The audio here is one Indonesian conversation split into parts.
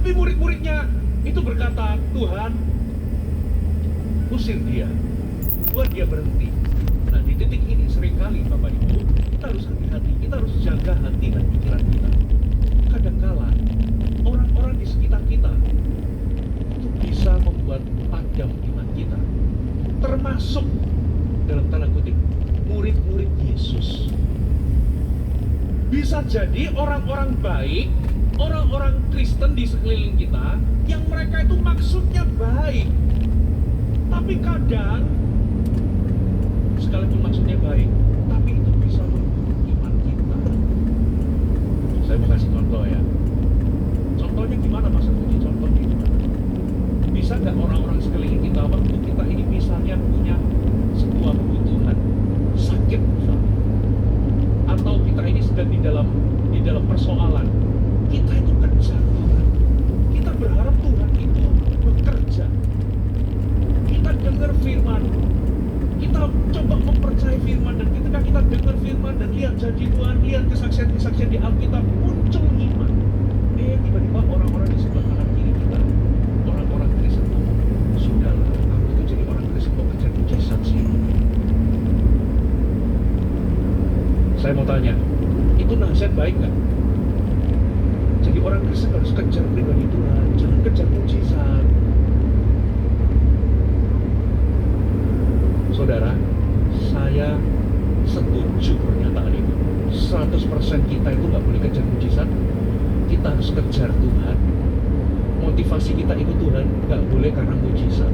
Tapi murid-muridnya itu berkata, Tuhan, usir dia, buat dia berhenti. Nah, di titik ini seringkali Bapak Ibu, kita harus hati-hati, kita harus jaga hati dan pikiran kita. Kadangkala orang-orang di sekitar kita itu bisa membuat padam iman kita, termasuk dalam tanda kutip murid-murid Yesus. Bisa jadi orang-orang baik, orang-orang Kristen di sekeliling kita yang mereka itu maksudnya baik, tapi kadang sekalipun maksudnya baik, tapi itu bisa membunuh iman kita. Saya mau kasih contoh ya. Contohnya gimana Mas Puji? Contohnya gimana? Bisa nggak orang-orang sekeliling kita waktu kita ini misalnya punya sebuah kebutuhan, sakit misalnya, atau kita ini sedang di dalam persoalan, kita itu kerja Tuhan, kita berharap Tuhan itu bekerja, kita dengar firman, kita coba mempercayai firman, dan ketika kita dengar firman dan lihat janji Tuhan, lihat kesaksian-kesaksian di Alkitab, muncul iman. Tiba-tiba orang-orang di sebelah kanan kiri kita, orang-orang Kristen ngomong, sudahlah, kamu itu jadi orang Kristen kok kerja mujizat sih. Saya mau tanya, itu nasihat baik nggak? Jadi orang Kristen harus kejar pribadi Tuhan, jangan kejar mujizat. Saudara, saya setuju pernyataan itu. 100% kita itu nggak boleh kejar mujizat, kita harus kejar Tuhan. Motivasi kita ikut Tuhan nggak boleh karena mujizat.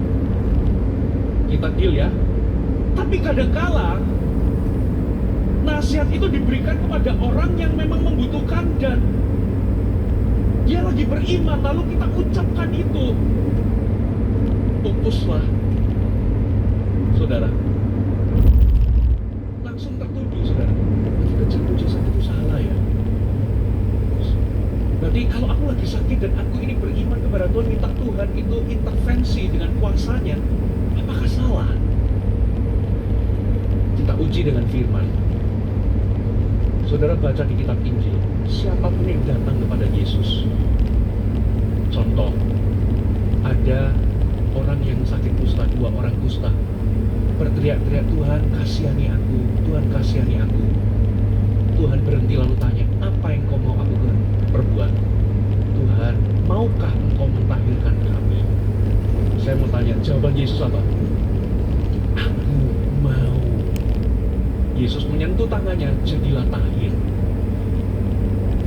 Kita deal ya. Tapi kadangkala nasihat itu diberikan kepada orang yang memang membutuhkan dan dia lagi beriman, lalu kita ucapkan itu. Pupuslah, saudara. Langsung tertuduh, saudara. Kejar mujizat itu salah ya. Berarti kalau aku lagi sakit dan aku ini beriman kepada Tuhan, minta Tuhan itu intervensi dengan kuasanya, apakah salah? Kita uji dengan firman. Saudara baca di kitab Injil, siapapun yang datang kepada Yesus. Contoh, ada orang yang sakit kusta, 2 orang kusta, berteriak-teriak, Tuhan kasihani aku, Tuhan kasihani aku. Tuhan berhenti lalu tanya, apa yang kau mau aku perbuat? Tuhan, maukah engkau mentahirkan kami? Saya mau tanya, jawaban Yesus apa? Aku mau. Yesus menyentuh tangannya, jadilah tahir.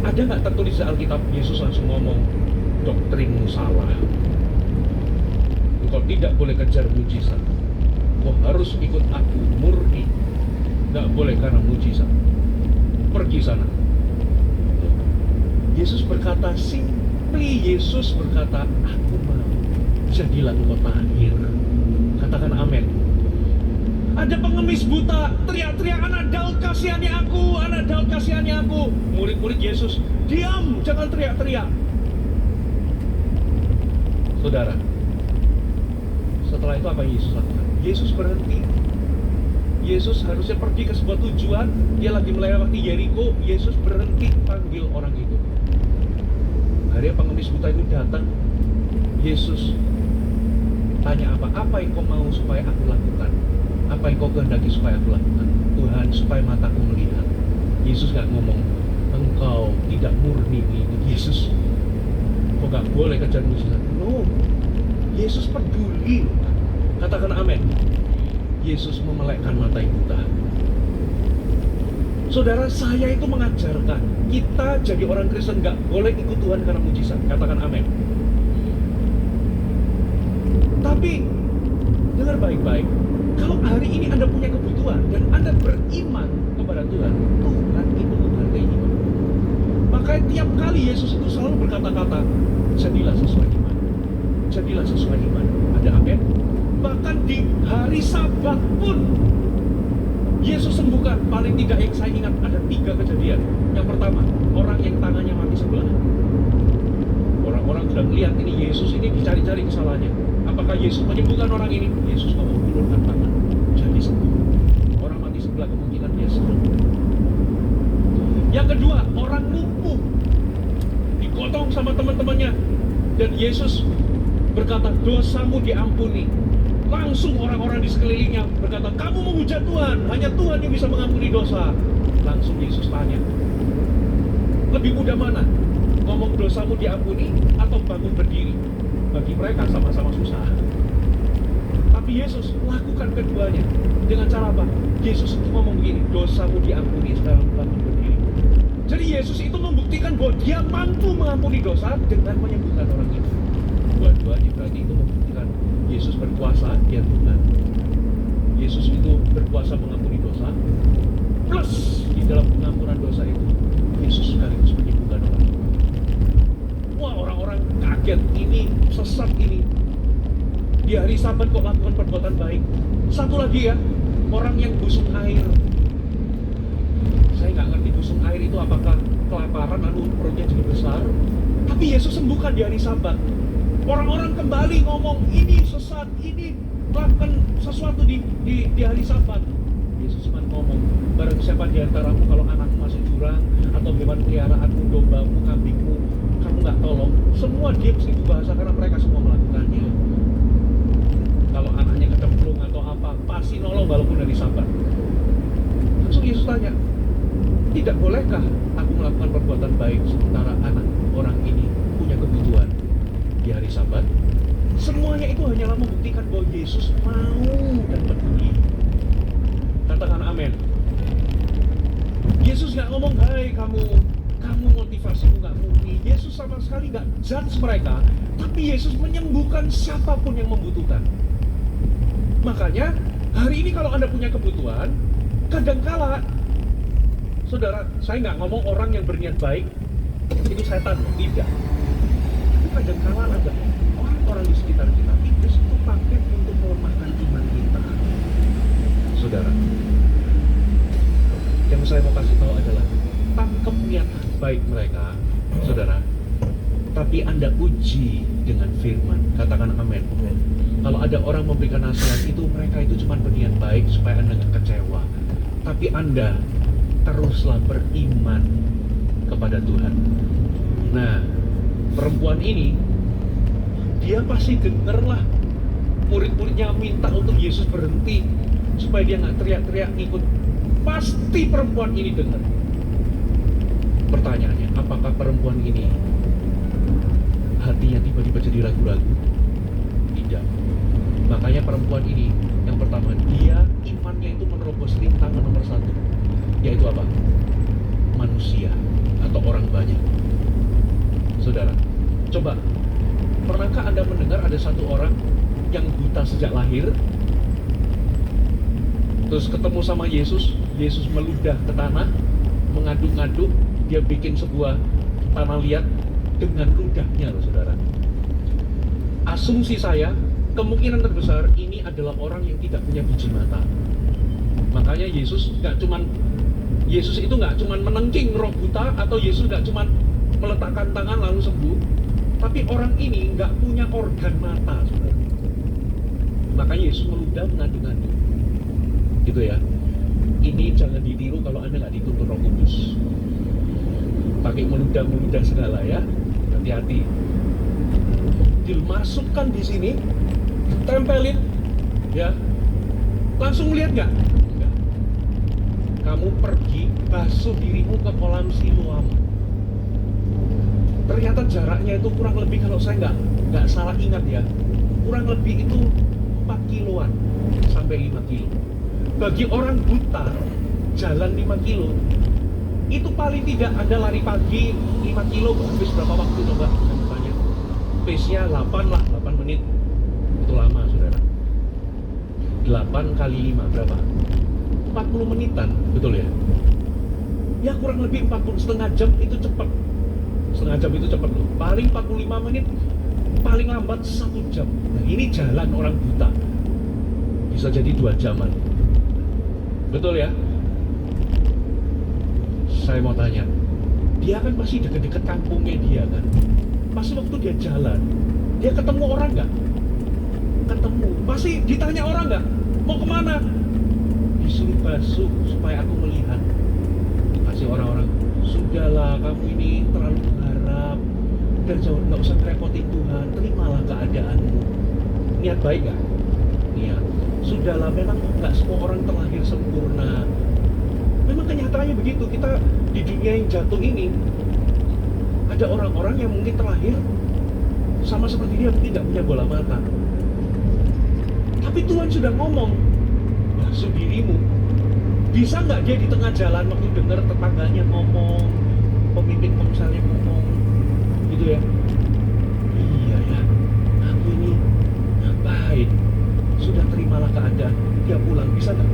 Ada nggak tertulis di Alkitab, Yesus langsung ngomong, doktrinmu salah. Engkau tidak boleh kejar mujizat. Kau harus ikut aku murni. Nggak boleh karena mujizat. Pergi sana. Yesus berkata, simply Yesus berkata, aku mau. Jadilah engkau tahir. Katakan amin. Ada pengemis buta, teriak-teriak, anak Daud kasihani aku, anak Daud kasihani aku. Murid-murid Yesus, diam, jangan teriak-teriak. Saudara, setelah itu apa Yesus lakukan? Yesus berhenti. Yesus harusnya pergi ke sebuah tujuan, dia lagi melewati Yeriko, Yesus berhenti panggil orang itu. Akhirnya pengemis buta itu datang, Yesus tanya apa yang kau mau supaya aku lakukan? Apa yang kau kehendaki supaya aku lakukan? Tuhan, supaya mataku melihat. Yesus gak ngomong, engkau tidak murni mengikut Yesus, kau gak boleh kejar mujizat. No, Yesus peduli. Katakan amin. Yesus memelekkan mata yang buta. Saudara, saya itu mengajarkan kita jadi orang Kristen gak boleh ikut Tuhan karena mujizat. Katakan amin. Tapi dengar baik-baik, kalau hari ini Anda punya kebutuhan dan Anda beriman kepada Tuhan, Tuhan itu menghargai iman. Makanya tiap kali Yesus itu selalu berkata-kata, jadilah sesuai iman. Jadilah sesuai iman. Ada amin? Bahkan di hari Sabat pun Yesus sembuhkan. Paling tidak yang saya ingat ada 3 kejadian. Yang pertama, orang yang tangannya mati sebelah. Orang-orang sudah melihat ini Yesus ini dicari-cari kesalahannya. Apakah Yesus menyembuhkan orang ini? Yesus ngomong, ulurkan tangan, jadi sembuh. Orang mati sebelah kemungkinan dia sembuh. Yang kedua, orang lumpuh digotong sama teman-temannya. Dan Yesus berkata, dosamu diampuni. Langsung orang-orang di sekelilingnya berkata, kamu menghujat Tuhan, hanya Tuhan yang bisa mengampuni dosa. Langsung Yesus tanya, lebih mudah mana? Ngomong dosamu diampuni atau bangun berdiri? Bagi mereka sama-sama susah. Tapi Yesus lakukan keduanya. Dengan cara apa? Yesus itu ngomong begini, dosamu diampuni, sekarang bangun berdiri. Jadi Yesus itu membuktikan bahwa dia mampu mengampuni dosa dengan menyembuhkan orang itu. Dua-duanya berarti itu membuktikan Yesus berkuasa, dia Tuhan. Yesus itu berkuasa mengampuni dosa. Plus di dalam pengampunan dosa itu, Yesus sekaligus menyembuhkan orang. Wah, orang-orang kaget, ini sesat ini. Di hari Sabat kok lakukan perbuatan baik. Satu lagi ya, orang yang busung air. Saya nggak ngerti busung air itu apakah kelaparan lalu perutnya jadi besar. Tapi Yesus sembuhkan di hari Sabat. Orang-orang kembali ngomong, ini sesat, ini melakukan sesuatu di hari Sabat. Yesus cuma ngomong, barang siapa di antaramu kalau anakmu masuk jurang, atau hewan peliharaanmu, dombamu, kambingmu, kamu nggak tolong, semua diam seribu bahasa karena mereka semua melakukannya. Kalau anaknya kecemplung atau apa, pasti nolong walaupun hari Sabat. Langsung Yesus tanya, tidak bolehkah aku melakukan perbuatan baik sementara anak orang ini punya kebutuhan di hari Sabat? Semuanya itu hanyalah membuktikan bahwa Yesus mau dan peduli. Katakan amin. Yesus nggak ngomong, hai kamu motivasimu nggak murni. Yesus sama sekali nggak judge mereka, tapi Yesus menyembuhkan siapapun yang membutuhkan. Makanya hari ini kalau Anda punya kebutuhan, kadangkala, saudara, saya nggak ngomong orang yang berniat baik itu setan, tidak. Tapi kadangkala ada orang-orang di sekitar kita, iblis itu pakai untuk melemahkan iman kita. Saudara, yang saya mau kasih tahu adalah tangkap niat baik mereka, saudara. Tapi Anda uji dengan firman. Katakan amin. Kalau ada orang memberikan nasihat itu, mereka itu cuma berniat baik supaya Anda nggak kecewa. Tapi Anda teruslah beriman kepada Tuhan. Nah, perempuan ini, dia pasti dengarlah murid-muridnya minta untuk Yesus berhenti supaya dia nggak teriak-teriak ngikut. Pasti perempuan ini dengar. Pertanyaannya, apakah perempuan ini hatinya tiba-tiba jadi ragu-ragu? Tidak. Makanya perempuan ini, yang pertama, dia imannya itu menerobos rintangan nomor satu, yaitu apa? Manusia atau orang banyak. Saudara, coba, pernahkah Anda mendengar ada satu orang yang buta sejak lahir, terus ketemu sama Yesus, Yesus meludah ke tanah, mengaduk-ngaduk, dia bikin sebuah tanah liat dengan ludahnya, loh saudara. Asumsi saya, kemungkinan terbesar ini adalah orang yang tidak punya biji mata. Makanya Yesus itu nggak cuman menengking roh buta, atau Yesus nggak cuman meletakkan tangan lalu sembuh, tapi orang ini nggak punya organ mata, saudara. Makanya Yesus meludah mengaduk-ngaduk, gitu ya. Ini jangan ditiru kalau Anda nggak dituntun Roh Kudus. Pakai meludah segala ya, hati-hati. Dimasukkan di sini, tempelin, ya. Langsung lihat nggak? Enggak. Kamu pergi basuh dirimu ke kolam Siloam. Ternyata jaraknya itu kurang lebih, kalau saya nggak salah ingat ya, kurang lebih itu 4 kiloan sampai 5 kilo. Bagi orang buta, jalan 5 kilo itu paling tidak Anda lari pagi 5 kilo habis berapa waktu, coba saya tanya. Pace-nya 8 menit. Itu lama, saudara. 8 kali 5 berapa? 40 menitan, betul ya? Ya kurang lebih 40, setengah jam itu cepat. Setengah jam itu cepat loh. Paling 45 menit, paling lambat 1 jam. Nah, ini jalan orang buta. Bisa jadi 2 jaman. Betul ya? Saya mau tanya, dia kan pasti deket-deket kampungnya dia kan? Pasti waktu dia jalan, dia ketemu orang nggak? Ketemu. Pasti ditanya orang nggak? Mau kemana? Disuruh basuh supaya aku melihat. Pasti orang-orang, sudahlah kamu ini terlalu berharap. udah jauh, nggak usah ngerepotin Tuhan, terimalah keadaanmu. Niat baik gak? Niat. Sudahlah, memang nggak semua orang terlahir sempurna. Memang kenyataannya begitu. Kita di dunia yang jatuh ini, ada orang-orang yang mungkin terlahir sama seperti dia, mungkin nggak punya bola mata. Tapi Tuhan sudah ngomong, basuh dirimu. Bisa nggak dia di tengah jalan waktu dengar tetangganya ngomong, pemimpin pengsalnya ngomong, gitu ya? Iya ya, aku ini ngapain? Sudah terimalah keadaan, dia pulang, bisa nggak?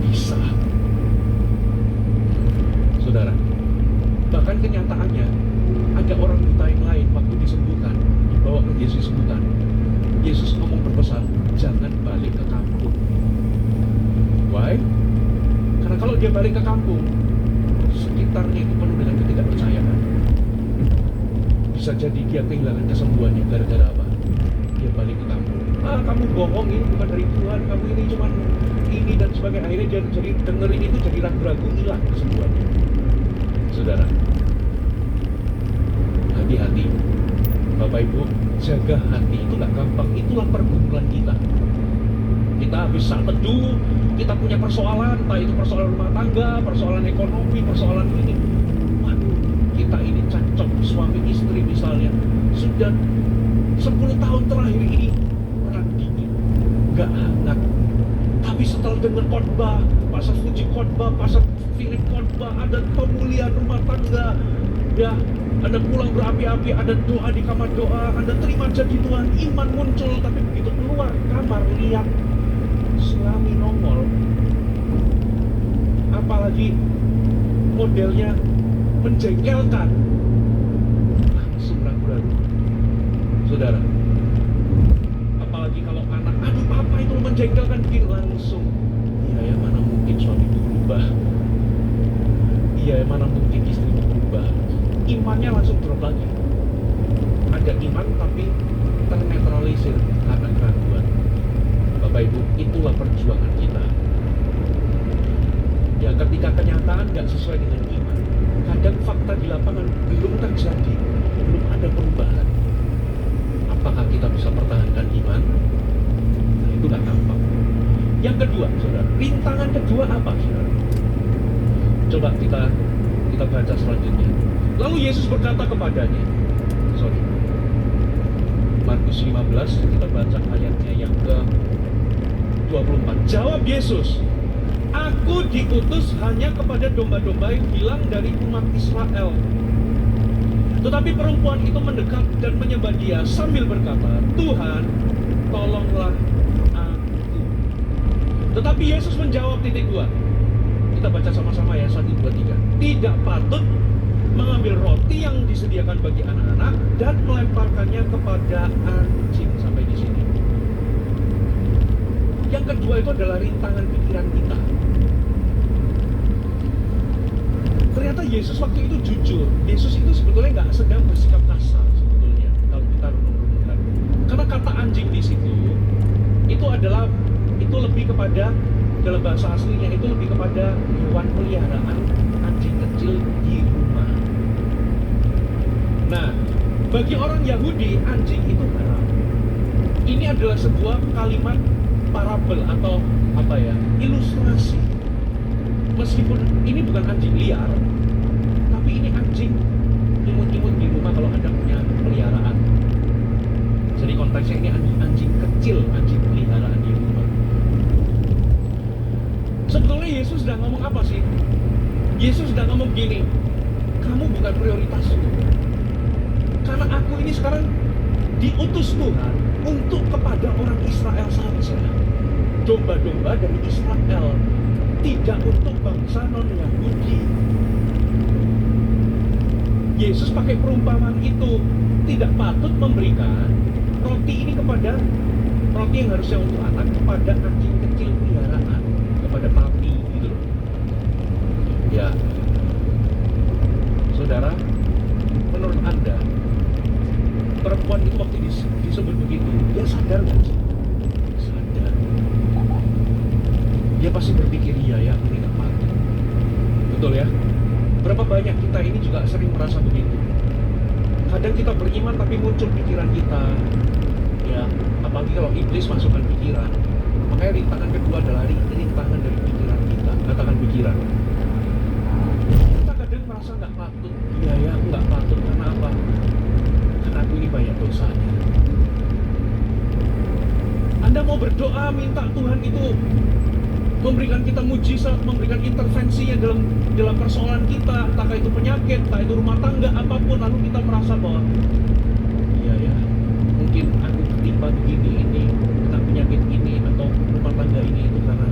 Bisa. Saudara, bahkan kenyataannya ada orang buta yang lain waktu disembuhkan, dibawa ke Yesus sembuhkan. Yesus ngomong berpesan, jangan balik ke kampung. Why? Karena kalau dia balik ke kampung, sekitarnya itu penuh dengan ketidakpercayaan. Bisa jadi dia kehilangan kesembuhannya gara-gara apa? Dia balik ke kampung. Ah, kamu bohong, ini bukan dari Tuhan, kamu ini cuma ini dan sebagainya. Akhirnya dia jadi dengerin itu, jadi ragu-ragu, hilang kesembuhannya. Saudara, hati-hati. Bapak Ibu, jaga hati, itu gak gampang. Itulah pergumulan kita. Kita habis saat teduh, kita punya persoalan, entah itu persoalan rumah tangga, persoalan ekonomi, persoalan ini. Waduh, kita ini cocok suami istri misalnya, sudah 10 tahun terakhir ini perang dingin, gak hangat. Tapi setelah dengar khotbah, Pastor Fuji khotbah, Pastor Philip khotbah, ada pemulihan rumah tangga, ya, ada pulang berapi-api, ada doa di kamar doa, Anda terima janji Tuhan, iman muncul. Tapi begitu keluar kamar, lihat suami nongol, apalagi modelnya menjengkelkan, langsung ragu-ragu. Saudara, apalagi kalau anak, aduh papa itu menjengkelkan, bikin langsung, iya ya mana mungkin suami itu berubah, iya ya mana mungkin istri itu berubah. Imannya langsung drop lagi. Ada iman tapi ternetralisir karena keraguan. Bapak Ibu, itulah perjuangan kita. Ya, ketika kenyataan nggak sesuai dengan iman, kadang fakta di lapangan belum terjadi, belum ada perubahan. Apakah kita bisa pertahankan iman? Nah, itu nggak gampang. Yang kedua, saudara, rintangan kedua apa, saudara? Coba kita baca selanjutnya. Lalu Yesus berkata kepadanya, Markus 15, kita baca ayatnya yang ke-24. Jawab Yesus, aku diutus hanya kepada domba-domba yang hilang dari umat Israel. Tetapi perempuan itu mendekat dan menyembah dia sambil berkata, Tuhan, tolonglah aku. Tetapi Yesus menjawab, titik 2. Kita baca sama-sama ya, 1, 2, 3. Tidak patut mengambil roti yang disediakan bagi anak-anak dan melemparkannya kepada anjing. Sampai di sini. Yang kedua itu adalah rintangan pikiran kita. Ternyata Yesus waktu itu jujur. Yesus itu sebetulnya nggak sedang bersikap kasar sebetulnya kalau kita renung-renungkan. Karena kata anjing di situ itu lebih kepada, dalam bahasa aslinya itu lebih kepada hewan peliharaan anjing kecil di rumah. Nah, bagi orang Yahudi anjing itu haram. Ini adalah sebuah kalimat parabel atau ilustrasi. Meskipun ini bukan anjing liar, tapi ini anjing imut-imut di rumah kalau Anda punya peliharaan. Jadi konteksnya ini anjing kecil, anjing peliharaan di rumah. Sebetulnya Yesus sudah ngomong apa sih? Yesus sudah ngomong gini, kamu bukan prioritasku. Karena aku ini sekarang diutus Tuhan untuk kepada orang Israel saja. Domba-domba dari Israel, tidak untuk bangsa non-Yahudi. Yesus pakai perumpamaan itu, tidak patut memberikan roti ini kepada, roti yang harusnya untuk anak, kepada anjing kecil peliharaan, kepada papi gitu loh. Ya, saudara, menurut Anda perempuan itu waktu disebut begitu, dia sadar nggak sih? Sadar. Dia pasti berpikir, iya ya, aku ini nggak mati. Betul ya? Berapa banyak kita ini juga sering merasa begitu. Kadang kita beriman tapi muncul pikiran kita, ya, apalagi kalau iblis masukkan pikiran. Makanya rintangan kedua adalah rintangan dari pikiran kita. Katakan pikiran. Kita kadang merasa nggak patut. Iya ya, aku nggak patut. Karena apa? Karena aku ini banyak dosanya. Anda mau berdoa minta Tuhan itu memberikan kita mujizat, memberikan intervensinya dalam persoalan kita, entah itu penyakit, entah itu rumah tangga, apapun, lalu kita merasa bahwa iya ya, mungkin aku ketimpa begini ini, kena penyakit ini, atau rumah tangga ini itu karena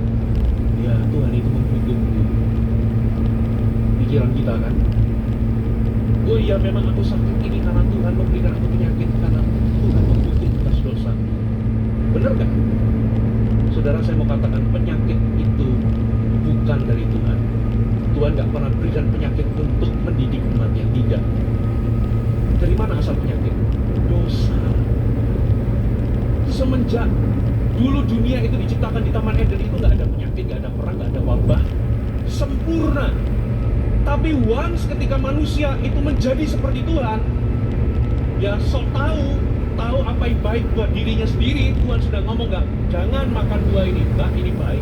ya Tuhan itu menghukumku. Pikiran kita kan, oh iya memang aku sakit ini karena Tuhan memberikan aku penyakit, karena Tuhan menghukum atas dosa. Benar gak? Saudara, saya mau katakan penyakit itu bukan dari Tuhan. Tuhan gak pernah berikan penyakit untuk mendidik umatnya, tidak. Dari mana asal penyakit? Dosa. Semenjak dulu dunia itu diciptakan di Taman Eden itu gak ada penyakit, gak ada perang, gak ada wabah, sempurna. Tapi once ketika manusia itu menjadi seperti Tuhan, ya sok tahu apa yang baik buat dirinya sendiri, Tuhan sudah ngomong gak, jangan makan buah ini, enggak, ini baik.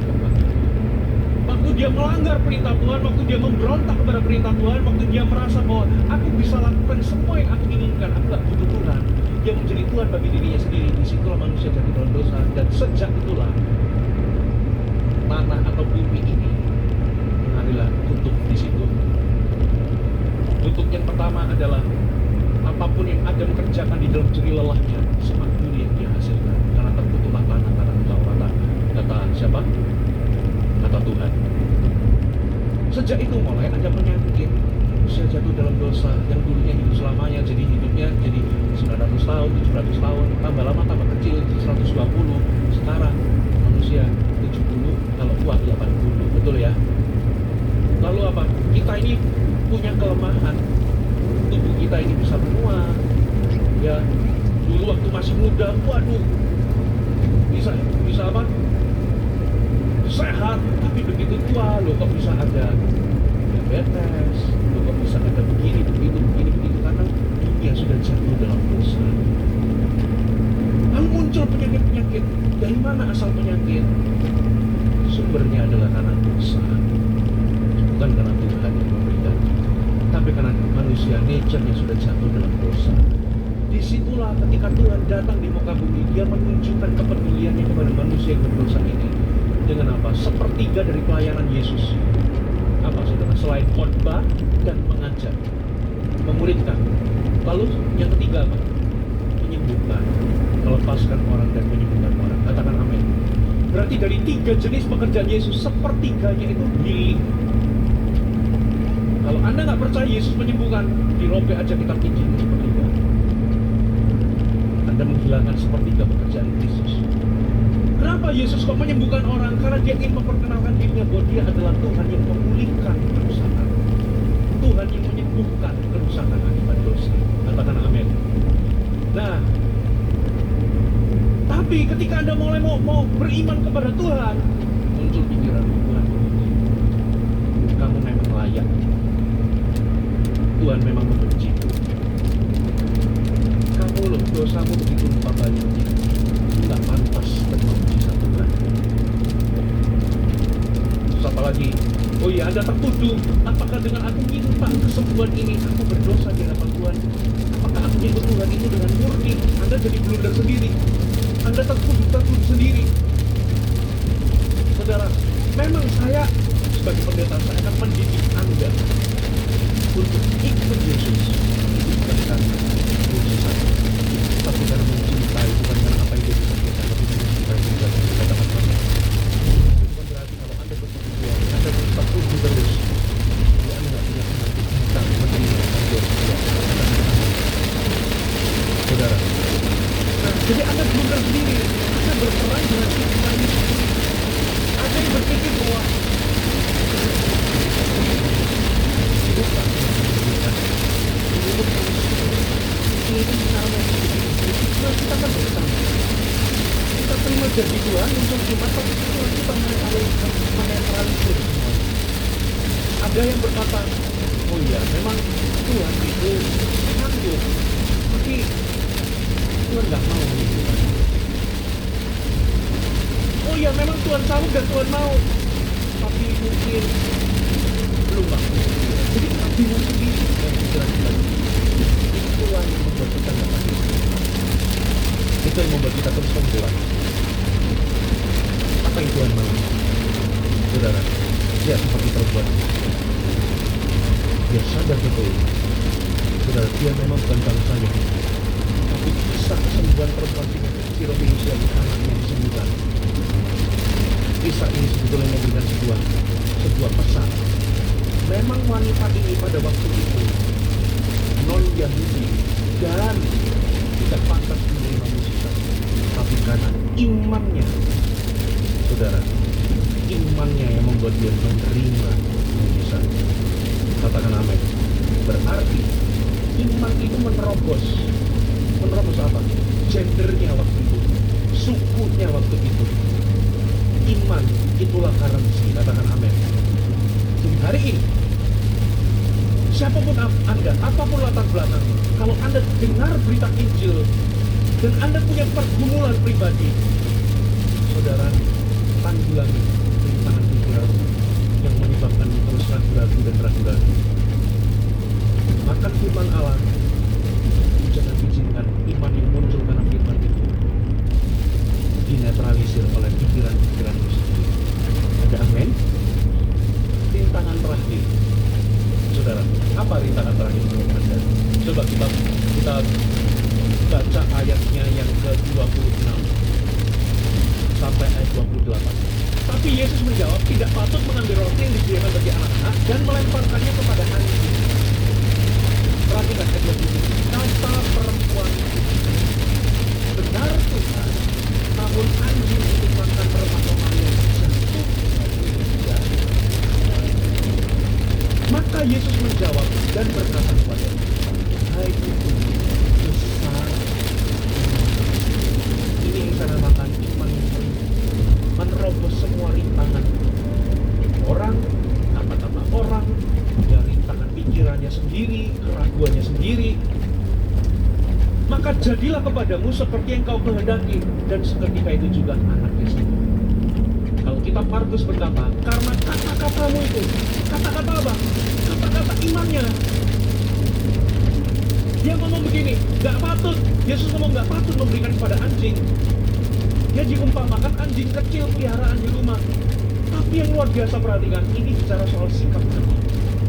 Waktu dia melanggar perintah Tuhan, waktu dia memberontak kepada perintah Tuhan, waktu dia merasa bahwa aku bisa lakukan semua yang aku inginkan, aku gak butuh Tuhan, dia menjadi Tuhan bagi dirinya sendiri. Disitulah manusia jadi dalam dosa. Dan sejak itulah tanah atau bumi ini marilah tutup di situ. Tutup yang pertama adalah apapun yang Adam kerjakan di dalam jerih lelahnya, semakmur yang dia hasilkan. Karena terputuslah tanah, kata siapa? Kata Tuhan. Sejak itu mulai ada penyakit. Manusia jatuh dalam dosa. Yang dulunya hidup selamanya, jadi hidupnya jadi 900 tahun, 700 tahun, tambah lama tambah kecil, 120. Sekarang manusia 70, kalau kuat 80. Betul ya? Lalu apa? Kita ini punya kelemahan. Tubuh kita ini bisa menua, ya. Dulu waktu masih muda, waduh, bisa apa? Sehat. Tapi begitu tua, lo kok bisa ada diabetes, lo kok bisa ada begini, karena dunia sudah jatuh dalam dosa. Lalu muncul penyakit-penyakit. Dari mana asal penyakit? Sumbernya adalah karena dosa, bukan karena Tuhan yang memberikan, tapi karena manusia, nature-nya sudah jatuh dalam dosa. Disitulah ketika Tuhan datang di muka bumi, dia menunjukkan kepeduliannya kepada manusia yang berdosa ini. Dengan apa? Sepertiga dari pelayanan Yesus. Apa saudara? Selain khotbah dan mengajar, memuridkan. Lalu yang ketiga apa? Menyembuhkan, melepaskan orang dan menyembuhkan orang. Katakan amin. Berarti dari 3 jenis pekerjaan Yesus, sepertiganya itu healing. Kalau Anda nggak percaya Yesus menyembuhkan, dirobek aja kitab Injil sepertiga. Anda menghilangkan sepertiga pekerjaan Yesus. Kenapa Yesus kok menyembuhkan orang? Karena dia ingin memperkenalkan dirinya bahwa dia adalah Tuhan yang memulihkan kerusakan, Tuhan yang menyembuhkan kerusakan akibat dosa. Katakan amin. Nah, tapi ketika Anda mulai mau beriman kepada Tuhan, muncul pikiran, Tuhan, kamu memang layak. Tuhan memang membenci. Kamu loh, dosamu begitu lupa banyaknya, tidak pantas terima mujizat Tuhan. Terus apa lagi? Oh iya, Anda tertuduh. Apakah dengan aku minta kesembuhan ini, aku berdosa di hadapan Tuhan? Apakah aku nyebut Tuhan itu dengan murni? Anda jadi blunder sendiri. Anda tertuduh sendiri. Saudara, memang saya sebagai pendeta, saya akan mendidik Anda untuk ikut Yesus, bukan karena mujizat, tapi karena mencintai, bukan karena apa yang dia bisa kita, tapi mencintai juga yang kita dapatkan. Itu bukan berarti kalau Anda bertujuan, Anda tertuduh terus, ya Anda tidak punya kita menerima tanggung jawab. Saudara, nah, jadi Anda blunder sendiri, Anda berperan dengan kehidupan Yesus. Ada yang berpikir bahwa bukan hidup ini sama kita kan bersama, kita terima janji Tuhan untuk iman, tapi Tuhan kita menetralisir semua. Ada yang berkata, oh iya memang Tuhan itu sanggup nggak mau menunjukkan. Oh ya, memang Tuhan sanggup dan Tuhan mau, tapi mungkin belum waktu. Jadi kita bingung sendiri dengan pikiran kita. Itulah yang membuat kita nggak pasti. Itu yang membuat kita terus membuat. Apa yang Tuhan mau? Saudara, dia seperti perempuan. Dia sadar betul. Saudara, dia memang bukan bangsanya. Tapi kisah kesembuhan perempuan Sirofius yang anaknya disembuhkan. Kisah ini sebetulnya memberikan sebuah pesan. Memang wanita ini pada waktu itu non-Yahudi dan tidak pantas menerima mukjizat. Tapi karena imannya, saudara, imannya yang membuat dia menerima mukjizat. Katakan amin. Berarti iman itu menerobos apa? Gendernya waktu itu, sukunya waktu itu. Iman itulah currency. Katakan amin. Jadi hari ini, siapapun Anda, apapun latar belakang, kalau Anda dengar berita Injil dan Anda punya pergumulan pribadi, saudara, tanggulangi rintangan pikiran yang menyebabkan terus ragu-ragu dan ragu-ragu. Makan firman Allah, jangan izinkan iman yang muncul karena firman itu dinetralisir oleh pikiran-pikiranmu sendiri. Ada amin? Rintangan terakhir, saudara, apa rintangan terakhir menurut Anda? Coba kita baca ayatnya yang ke-26 sampai ayat 28. Tapi Yesus menjawab, tidak patut mengambil roti yang disediakan bagi anak-anak dan melemparkannya kepada anjing. Perhatikan ayat 27. Kata perempuan itu, benar Tuhan, namun anjing itu makan remah-remah yang jatuh dari. Maka Yesus menjawab dan berkata kepadanya, hai ibu, besar. Ini yang saya namakan iman yang menerobos semua rintangan orang, kata-kata orang, ya rintangan pikirannya sendiri, keraguannya sendiri. Maka jadilah kepadamu seperti yang kau kehendaki, dan seketika itu juga anaknya sembuh. Kalau kitab Markus berkata, karena kata-katamu itu, kata-kata apa? Kata-kata imannya. Dia ngomong begini, gak patut. Yesus ngomong gak patut memberikan kepada anjing. Dia diumpamakan anjing kecil peliharaan di rumah. Tapi yang luar biasa, perhatikan, ini bicara soal sikap hati.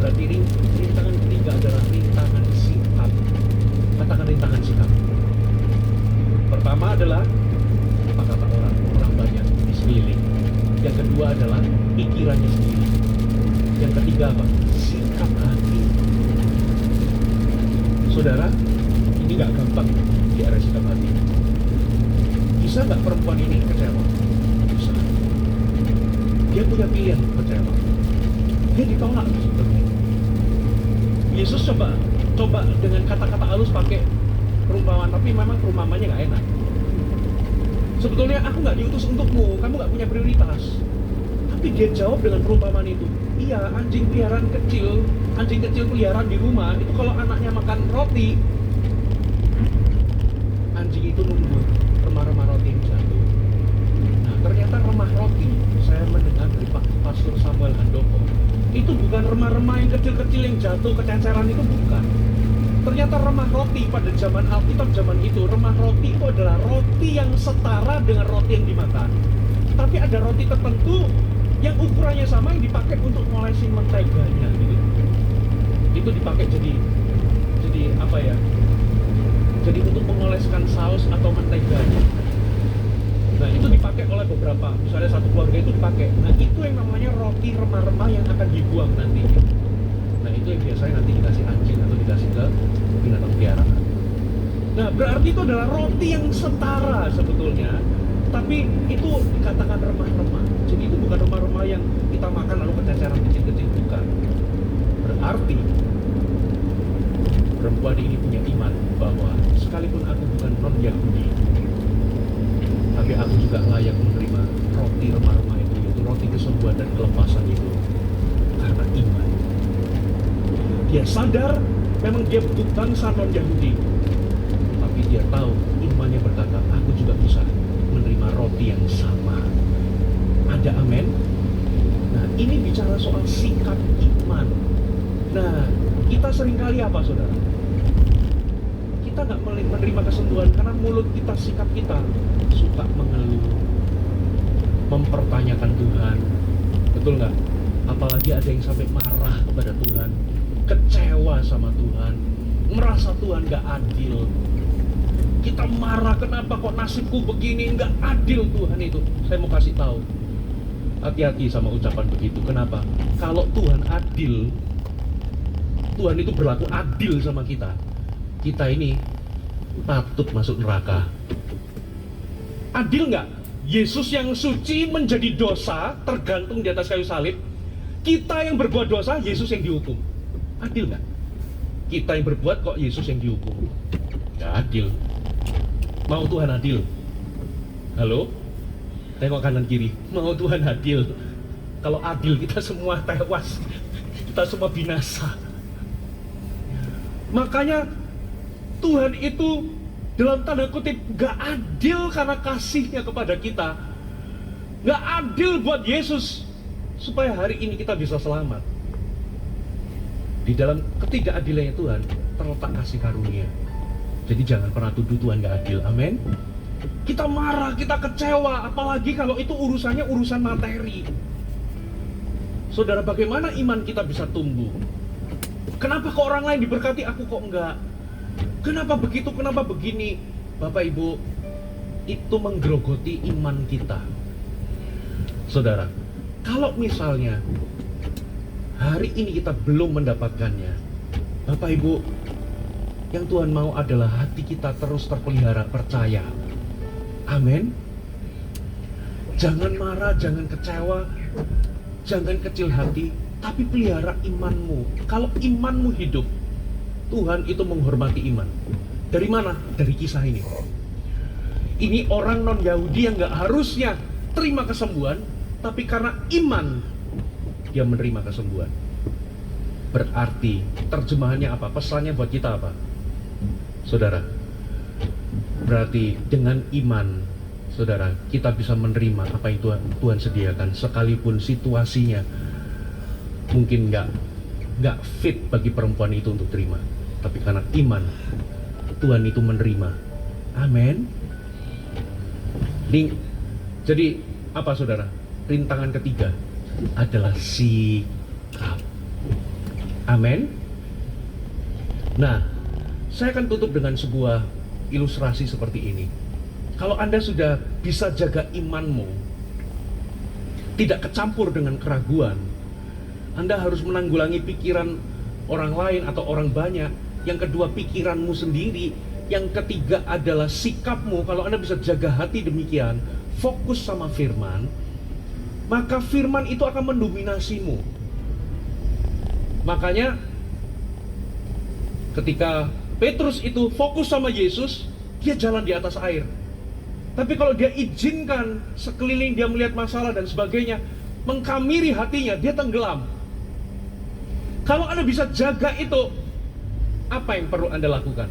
Berarti rintangan ketiga adalah rintangan sikap. Katakan rintangan sikap. Pertama adalah apa kata orang banyak di sekeliling. Yang kedua adalah pikirannya sendiri. Yang ketiga apa? Sikap hati. Saudara, ini gak gampang di area sikap hati. Bisa gak perempuan ini kecewa? Bisa. Dia punya pilihan kecewa. Dia ditolak sebenarnya. Yesus coba dengan kata-kata halus pakai perumpamaan, tapi memang perumpamannya gak enak. Sebetulnya aku gak diutus untukmu, kamu gak punya prioritas. Tapi dia jawab dengan perumpamaan itu. Iya, anjing kecil peliharaan di rumah, itu kalau anaknya makan roti, anjing itu nunggu remah-remah roti yang jatuh. Nah, ternyata remah roti, saya mendengar dari Pastor Samuel Handoko, itu bukan remah-remah yang kecil-kecil yang jatuh kececeran, itu bukan. Ternyata remah roti pada zaman Alkitab zaman itu, remah roti itu adalah roti yang setara dengan roti yang dimakan. Tapi ada roti tertentu yang ukurannya sama yang dipakai untuk ngolesin menteganya gitu. Itu dipakai jadi apa ya? Jadi untuk mengoleskan saus atau menteganya. Nah, itu dipakai oleh beberapa, misalnya satu keluarga itu dipakai. Nah, itu yang namanya roti remah-remah yang akan dibuang nanti. Nah, itu yang biasanya nanti dikasih anjing atau dikasih ke binatang peliharaan. Nah, berarti itu adalah roti yang setara sebetulnya, tapi itu dikatakan remah-remah. Jadi itu bukan remah-remah yang kita makan lalu kececeran kecil-kecil, bukan. Berarti perempuan ini punya iman bahwa sekalipun aku bukan non-Yahudi, tapi aku juga layak menerima roti remah-remah itu, yaitu roti kesembuhan dan kelepasan itu, karena iman. Dia sadar memang dia bukan bangsa non-Yahudi, tapi dia tahu imannya berkata seringkali apa, saudara? Kita nggak menerima kesembuhan karena mulut kita, sikap kita suka mengeluh, mempertanyakan Tuhan. Betul nggak? Apalagi ada yang sampai marah kepada Tuhan, kecewa sama Tuhan, merasa Tuhan nggak adil. Kita marah, kenapa kok nasibku begini, nggak adil Tuhan itu. Saya mau kasih tahu, hati-hati sama ucapan begitu. Kenapa? Kalau Tuhan adil, Tuhan itu berlaku adil sama kita, kita ini patut masuk neraka. Adil nggak? Yesus yang suci menjadi dosa, tergantung di atas kayu salib. Kita yang berbuat dosa, Yesus yang dihukum. Adil nggak? Kita yang berbuat kok Yesus yang dihukum? Nggak adil. Mau Tuhan adil? Halo? Tengok kanan kiri. Mau Tuhan adil? Kalau adil kita semua tewas, kita semua binasa. Makanya Tuhan itu dalam tanda kutip gak adil karena kasihnya kepada kita. Gak adil buat Yesus supaya hari ini kita bisa selamat. Di dalam ketidakadilannya Tuhan terletak kasih karunia. Jadi jangan pernah tuduh Tuhan gak adil. Amin. Kita marah, kita kecewa, apalagi kalau itu urusannya urusan materi. Saudara, bagaimana iman kita bisa tumbuh? Kenapa kok orang lain diberkati, aku kok enggak? Kenapa begitu, kenapa begini? Bapak Ibu, itu menggerogoti iman kita. Saudara, kalau misalnya hari ini kita belum mendapatkannya, Bapak Ibu, yang Tuhan mau adalah hati kita terus terpelihara percaya. Amin. Jangan marah, jangan kecewa, jangan kecil hati, tapi pelihara imanmu. Kalau imanmu hidup, Tuhan itu menghormati iman. Dari mana? Dari kisah ini. Ini orang non-Yahudi yang gak harusnya terima kesembuhan, tapi karena iman dia menerima kesembuhan. Berarti terjemahannya apa? Pesannya buat kita apa? Saudara, berarti dengan iman, saudara, kita bisa menerima apa yang Tuhan sediakan, sekalipun situasinya mungkin nggak fit bagi perempuan itu untuk terima, tapi karena iman Tuhan itu menerima. Amin. Jadi apa, saudara? Rintangan ketiga adalah sikap. Amin. Nah, saya akan tutup dengan sebuah ilustrasi seperti ini. Kalau Anda sudah bisa jaga imanmu, tidak kecampur dengan keraguan, Anda harus menanggulangi pikiran orang lain atau orang banyak. Yang kedua, pikiranmu sendiri. Yang ketiga adalah sikapmu. Kalau Anda bisa jaga hati demikian, fokus sama firman, maka firman itu akan mendominasimu. Makanya ketika Petrus itu fokus sama Yesus, dia jalan di atas air. Tapi kalau dia izinkan sekeliling dia melihat masalah dan sebagainya, mengkamiri hatinya, dia tenggelam. Kalau Anda bisa jaga itu, apa yang perlu Anda lakukan?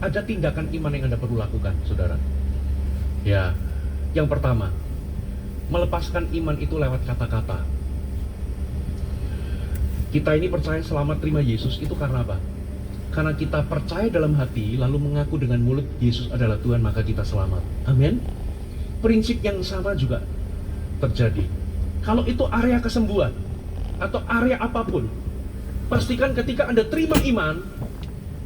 Ada tindakan iman yang Anda perlu lakukan, saudara. Ya, yang pertama, melepaskan iman itu lewat kata-kata. Kita ini percaya selamat terima Yesus itu karena apa? Karena kita percaya dalam hati, lalu mengaku dengan mulut Yesus adalah Tuhan, maka kita selamat. Amin. Prinsip yang sama juga terjadi. Kalau itu area kesembuhan atau area apapun, pastikan ketika Anda terima iman,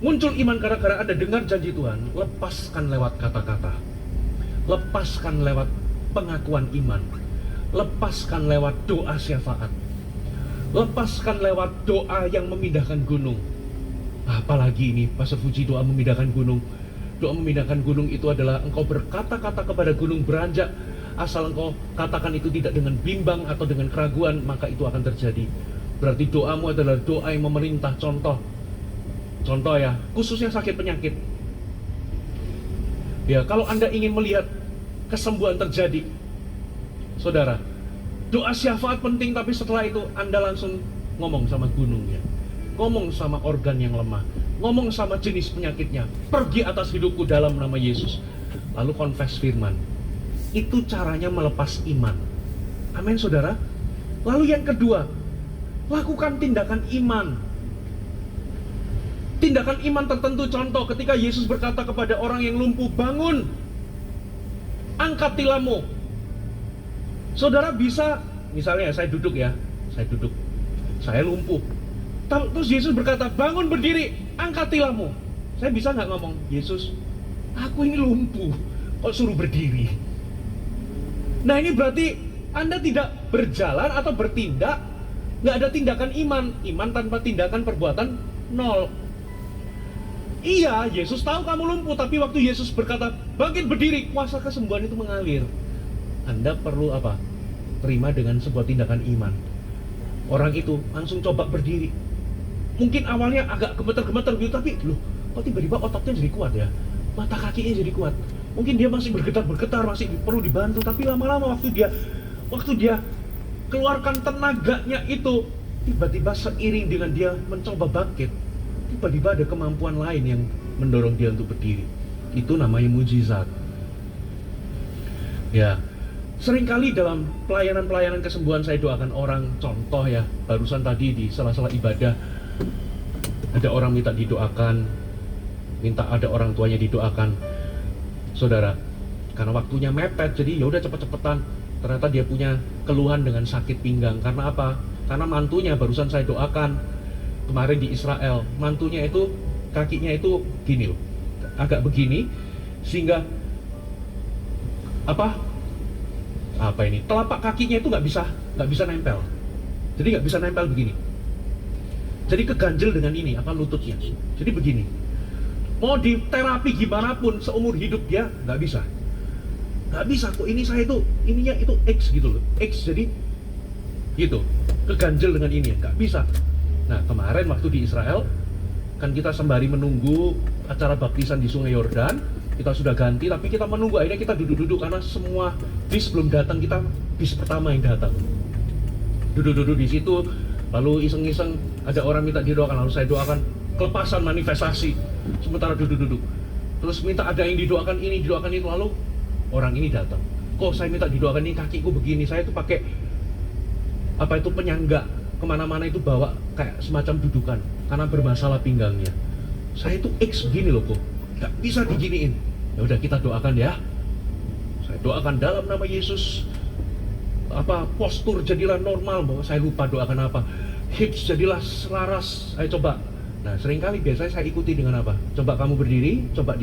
muncul iman gara-gara Anda dengar janji Tuhan, lepaskan lewat kata-kata, lepaskan lewat pengakuan iman, lepaskan lewat doa syafaat, lepaskan lewat doa yang memindahkan gunung. Apalagi ini, Pastor Fuji, doa memindahkan gunung. Doa memindahkan gunung itu adalah engkau berkata-kata kepada gunung beranjak. Asal engkau katakan itu tidak dengan bimbang atau dengan keraguan, maka itu akan terjadi. Berarti doamu adalah doa yang memerintah. Contoh ya, khususnya sakit penyakit. Ya, kalau Anda ingin melihat kesembuhan terjadi, saudara, doa syafaat penting, tapi setelah itu Anda langsung ngomong sama gunungnya, ngomong sama organ yang lemah, ngomong sama jenis penyakitnya, pergi atas hidupku dalam nama Yesus, lalu confess firman. Itu caranya melepas iman. Amin, saudara. Lalu yang kedua, lakukan tindakan iman. Tindakan iman tertentu, contoh ketika Yesus berkata kepada orang yang lumpuh, bangun, angkat tilammu. Saudara bisa, misalnya saya duduk, saya lumpuh. Terus Yesus berkata, bangun, berdiri, angkat tilammu. Saya bisa nggak ngomong, Yesus, aku ini lumpuh, kok suruh berdiri? Nah, ini berarti Anda tidak berjalan atau bertindak, nggak ada tindakan iman. Iman tanpa tindakan perbuatan, nol. Iya, Yesus tahu kamu lumpuh, tapi waktu Yesus berkata, bangkit berdiri, kuasa kesembuhan itu mengalir. Anda perlu apa? Terima dengan sebuah tindakan iman. Orang itu langsung coba berdiri. Mungkin awalnya agak gemeter-gemeter gitu, tapi loh, kok tiba-tiba ototnya jadi kuat ya? Mata kakinya jadi kuat. Mungkin dia masih bergetar-bergetar, masih perlu dibantu, tapi lama-lama waktu dia keluarkan tenaganya itu, tiba-tiba seiring dengan dia mencoba bangkit, tiba-tiba ada kemampuan lain yang mendorong dia untuk berdiri. Itu namanya mujizat. Ya, seringkali dalam pelayanan-pelayanan kesembuhan saya doakan orang, contoh ya, barusan tadi di sela-sela ibadah, ada orang minta didoakan, minta ada orang tuanya didoakan. Saudara, karena waktunya mepet, jadi ya udah cepet-cepetan. Ternyata dia punya keluhan dengan sakit pinggang. Karena apa? Karena mantunya barusan saya doakan kemarin di Israel, mantunya itu kakinya itu gini loh, agak begini, sehingga apa ini telapak kakinya itu nggak bisa nempel, jadi nggak bisa nempel begini, jadi keganjel dengan ini lututnya, jadi begini. Mau di terapi gimana pun seumur hidup dia nggak bisa kok. Ini saya itu ininya itu X gitu loh, X, jadi gitu, keganjel dengan ini nggak bisa. Nah, kemarin waktu di Israel, kan kita sembari menunggu acara baptisan di Sungai Yordan, kita sudah ganti, tapi kita menunggu, akhirnya kita duduk-duduk, karena semua bis belum datang, kita bis pertama yang datang. Duduk-duduk di situ, lalu iseng-iseng, ada orang minta didoakan, lalu saya doakan kelepasan manifestasi, sementara duduk-duduk. Terus minta ada yang didoakan ini, didoakan itu, lalu orang ini datang. Kok saya minta didoakan ini, kakiku begini, saya tuh pakai penyangga, kemana-mana itu bawa kayak semacam dudukan karena bermasalah pinggangnya. Saya itu X begini loh kok, nggak bisa diginiin. Ya udah, kita doakan ya. Saya doakan dalam nama Yesus, postur jadilah normal. Bahwa saya lupa doakan apa, hips jadilah selaras. Saya coba. Nah, seringkali biasanya saya ikuti dengan apa? Coba kamu berdiri, coba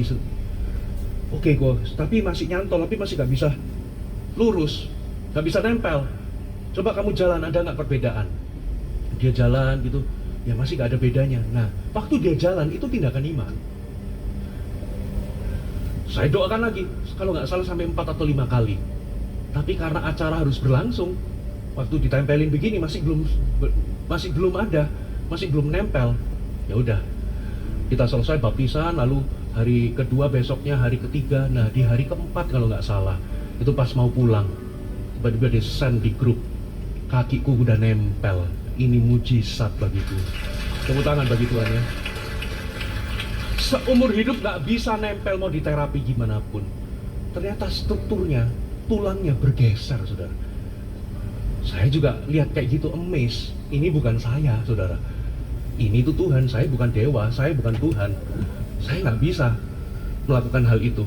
oke kok, tapi masih nyantol, tapi masih nggak bisa lurus, nggak bisa nempel. Coba kamu jalan, ada nggak perbedaan? Dia jalan gitu, ya masih gak ada bedanya. Nah, waktu dia jalan, itu tindakan iman. Saya doakan lagi, kalau nggak salah sampai 4 atau 5 kali. Tapi karena acara harus berlangsung, waktu ditempelin begini masih belum ada, masih belum nempel. Ya udah, kita selesai baptisan, lalu hari kedua, besoknya hari ketiga. Nah, di hari keempat kalau nggak salah, itu pas mau pulang, tiba-tiba dia send di grup, kakiku udah nempel. Ini mujizat bagiku. Tepuk tangan bagi Tuhan ya. Seumur hidup gak bisa nempel, mau di terapi gimana pun. Ternyata strukturnya, tulangnya bergeser, saudara. Saya juga lihat kayak gitu, amazed. Ini bukan saya, saudara. Ini tuh Tuhan, saya bukan dewa, saya bukan Tuhan. Saya gak bisa melakukan hal itu.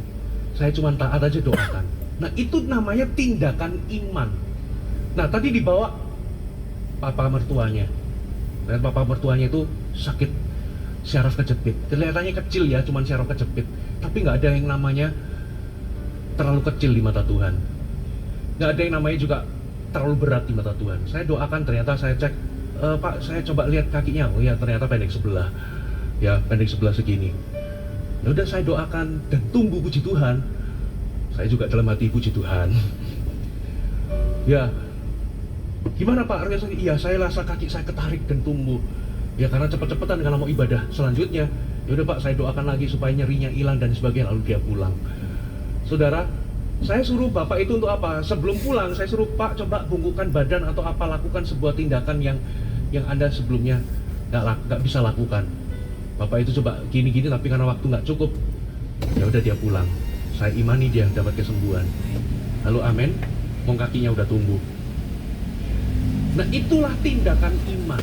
Saya cuma taat aja, doakan. Nah, itu namanya tindakan iman. Nah, tadi dibawa papa mertuanya. Dan papa mertuanya itu sakit syaraf kejepit. Kelihatannya kecil ya, cuman syaraf kejepit. Tapi nggak ada yang namanya terlalu kecil di mata Tuhan. Nggak ada yang namanya juga terlalu berat di mata Tuhan. Saya doakan, ternyata saya cek, Pak, saya coba lihat kakinya. Oh ya, ternyata pendek sebelah. Ya, pendek sebelah segini. Ya udah, saya doakan dan tunggu, puji Tuhan. Saya juga dalam hati puji Tuhan. Ya, gimana Pak? Iya, saya rasa kaki saya ketarik dan tumbuh. Ya, karena cepet-cepetan karena mau ibadah selanjutnya. Ya udah Pak, saya doakan lagi supaya nyerinya hilang dan sebagainya. Lalu dia pulang. Saudara, saya suruh Bapak itu untuk apa? Sebelum pulang, saya suruh Pak coba bungkukkan badan atau apa, lakukan sebuah tindakan yang Anda sebelumnya nggak bisa lakukan. Bapak itu coba gini-gini, tapi karena waktu nggak cukup, ya udah dia pulang. Saya imani dia dapat kesembuhan. Lalu amin, kakinya udah tumbuh. Nah, itulah tindakan iman.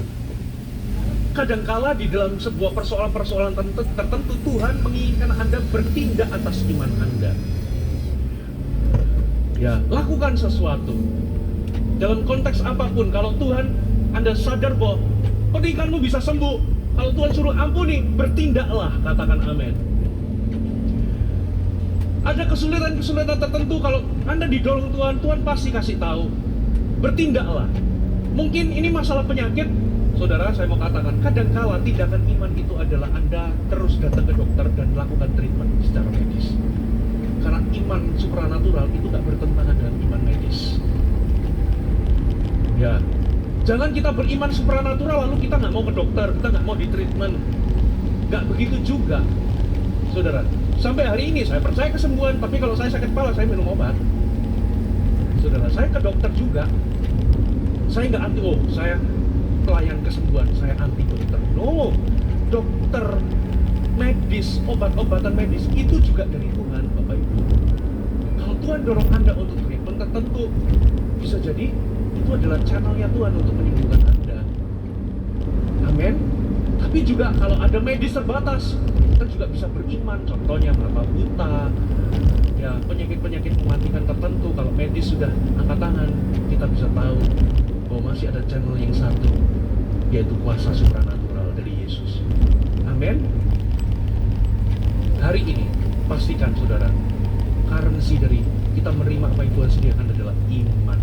Kadangkala di dalam sebuah persoalan-persoalan tertentu Tuhan menginginkan Anda bertindak atas iman Anda. Ya, lakukan sesuatu. Dalam konteks apapun, kalau Tuhan Anda sadar bahwa pernikahanmu bisa sembuh, kalau Tuhan suruh ampuni, bertindaklah, katakan amin. Ada kesulitan-kesulitan tertentu, kalau Anda didorong Tuhan, Tuhan pasti kasih tahu. Bertindaklah. Mungkin ini masalah penyakit, saudara, saya mau katakan, kadangkala tindakan iman itu adalah Anda terus datang ke dokter dan lakukan treatment secara medis. Karena iman supranatural itu tak bertentangan dengan iman medis. Ya, jangan kita beriman supranatural lalu kita nggak mau ke dokter, kita nggak mau di treatment. Nggak begitu juga, saudara. Sampai hari ini saya percaya kesembuhan, tapi kalau saya sakit kepala saya minum obat. Saudara, saya ke dokter juga. Saya nggak anti, saya pelayan kesembuhan, saya anti dokter. No, dokter medis, obat-obatan medis itu juga dari Tuhan, Bapak Ibu. Kalau Tuhan dorong Anda untuk treatment tertentu, bisa jadi itu adalah channelnya Tuhan untuk menyembuhkan Anda. Amin. Tapi juga kalau ada medis terbatas, kita juga bisa beriman. Contohnya mata buta, ya penyakit-penyakit mematikan tertentu. Kalau medis sudah angkat tangan, kita bisa tahu bahwa masih ada channel yang satu, yaitu kuasa supranatural dari Yesus. Amin. Hari ini pastikan saudara, currency dari kita menerima apa yang Tuhan sediakan adalah iman.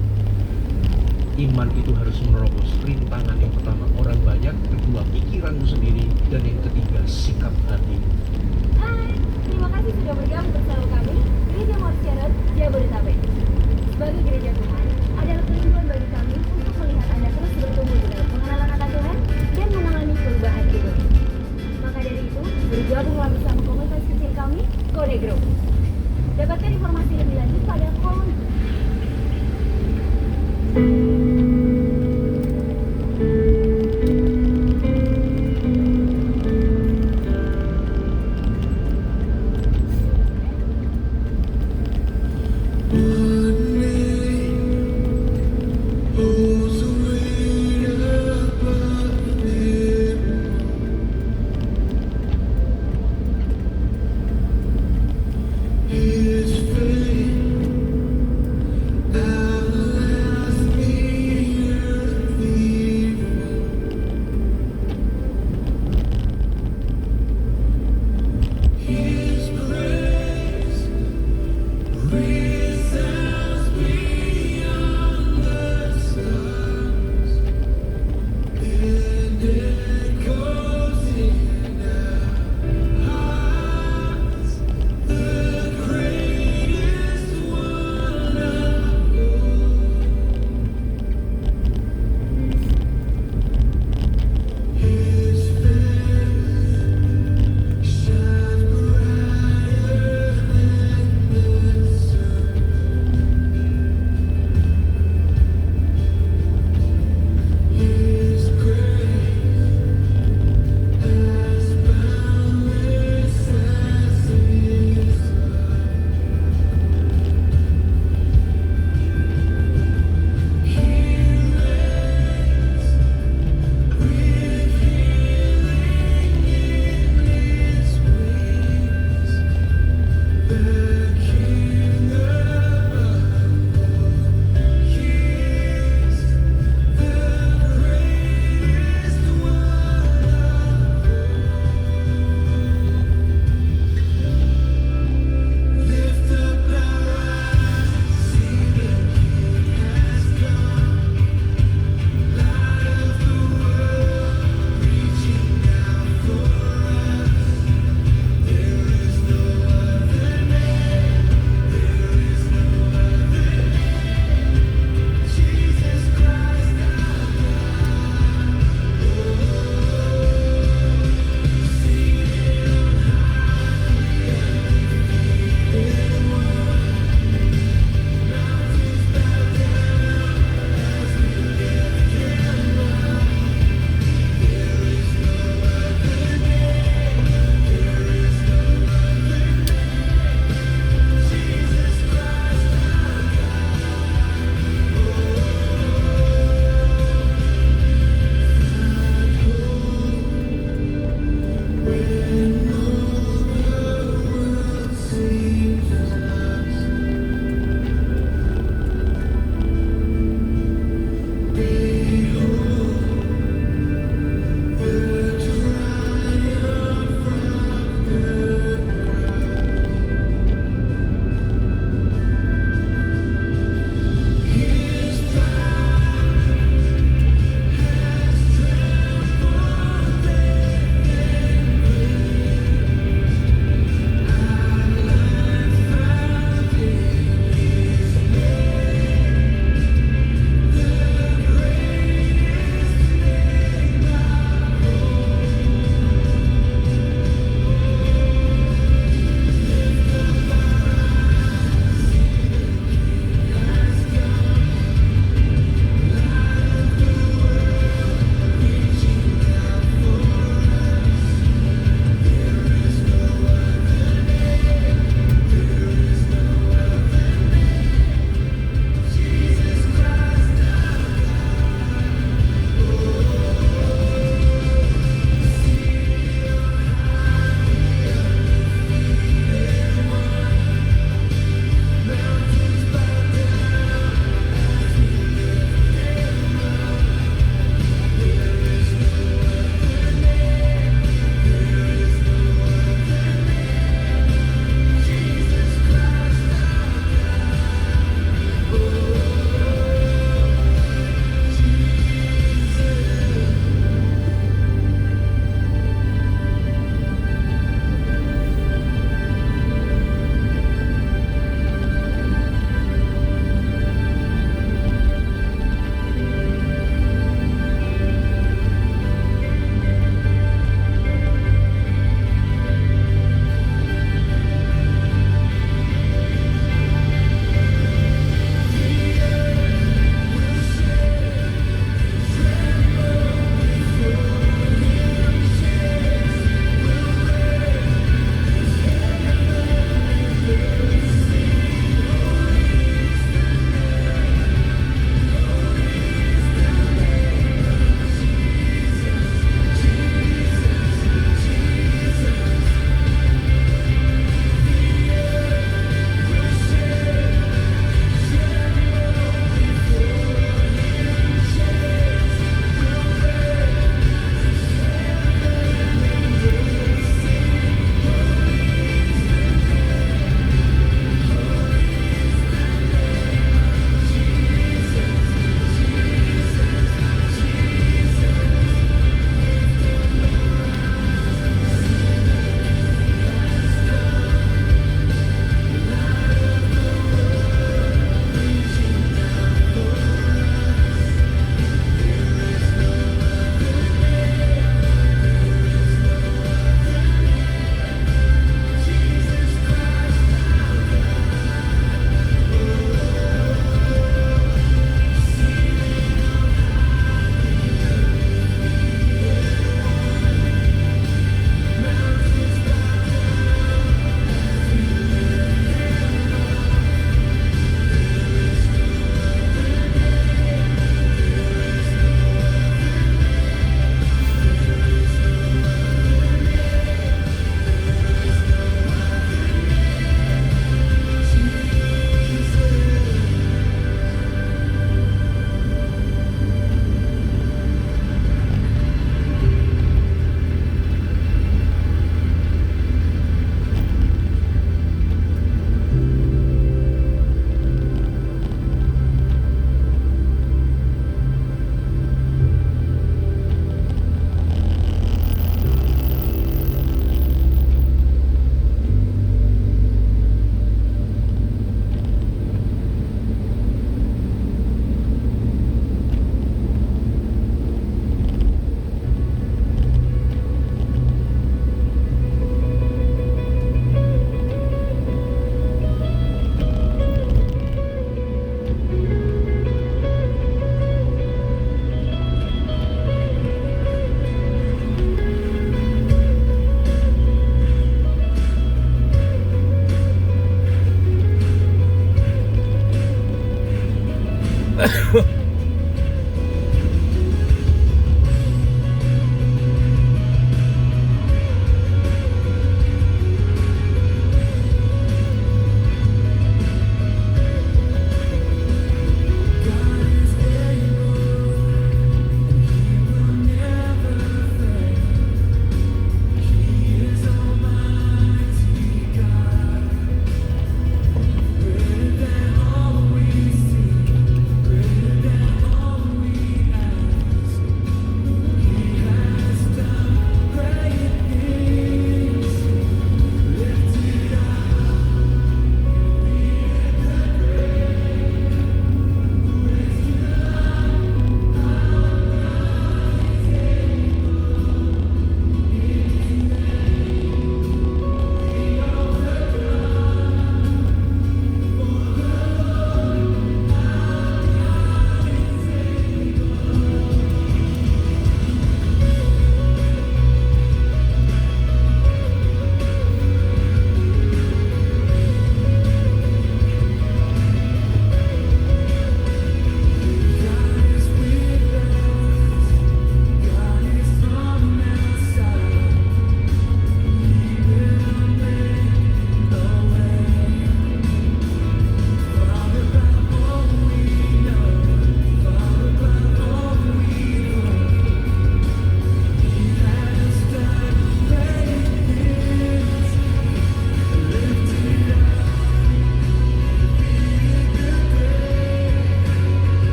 Iman itu harus menerobos rintangan. Yang pertama, orang banyak. Kedua, pikiranmu sendiri. Dan yang ketiga, sikap hati. Hai, terima kasih sudah bergabung bersama kami Gereja Morsyarat Jabodetabek. Sebagai gereja Tuhan, adalah kerinduan bagi kami untuk melihat Anda terus bertumbuh di dalam pengenalan akan Tuhan dan mengalami perubahan hidup. Maka dari itu, bergabunglah bersama komunitas kecil kami, Kode Group. Dapatkan informasi lebih lanjut pada kolom. His faith everlasting.